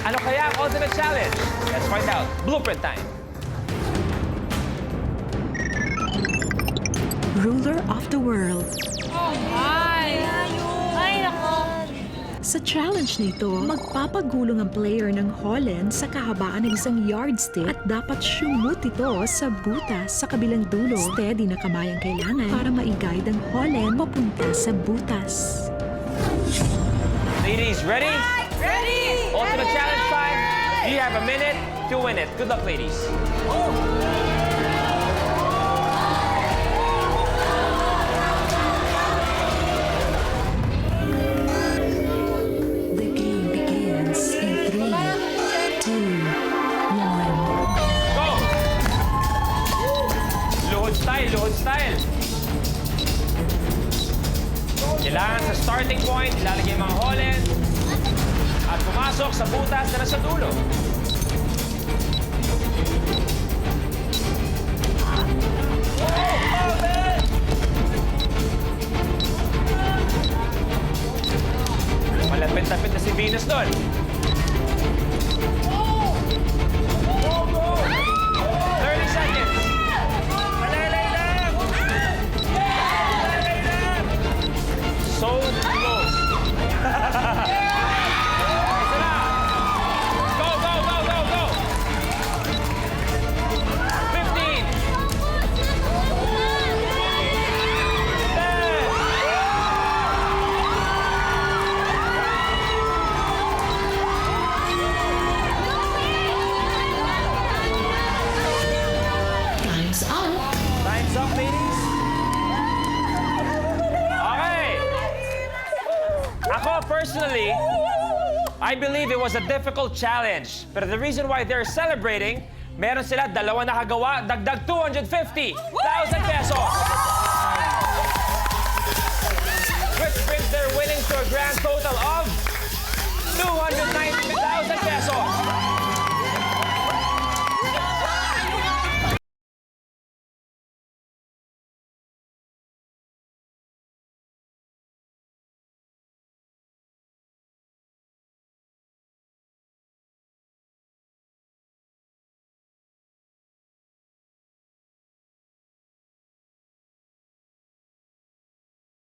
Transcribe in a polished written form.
Ano kaya ang ultimate challenge? Let's find out. Blueprint time. Ruler of the world. Ay! Ay, nako! Sa challenge nito, magpapagulong ang player ng Holland sa kahabaan ng isang yardstick at dapat sumut ito sa butas sa kabilang dulo. Steady na kamay ang kailangan para ma-guide ang Holland papunta sa butas. Ladies, ready? Ready! Ultimate challenge time. You have a minute to win it. Good luck, ladies. The game begins in 3, 2, 1. Go! Luhod style, luhod style. Kailangan sa starting point, ilalagay ang mga Holland at pumasok sa butas na nasa dulo. Malapit-lapit na si Venus doon. 30 seconds. Malalay lang. Malalay lang. So close. Isa na. Go, go, go, go, go. 15. 10. Time's up. Time's up, ladies. Okay. Ako, personally, I believe it was a difficult challenge. But the reason why they're celebrating, meron sila dalawa nakagawa, dagdag 250,000 pesos. Which brings their winnings to a grand total of 290,000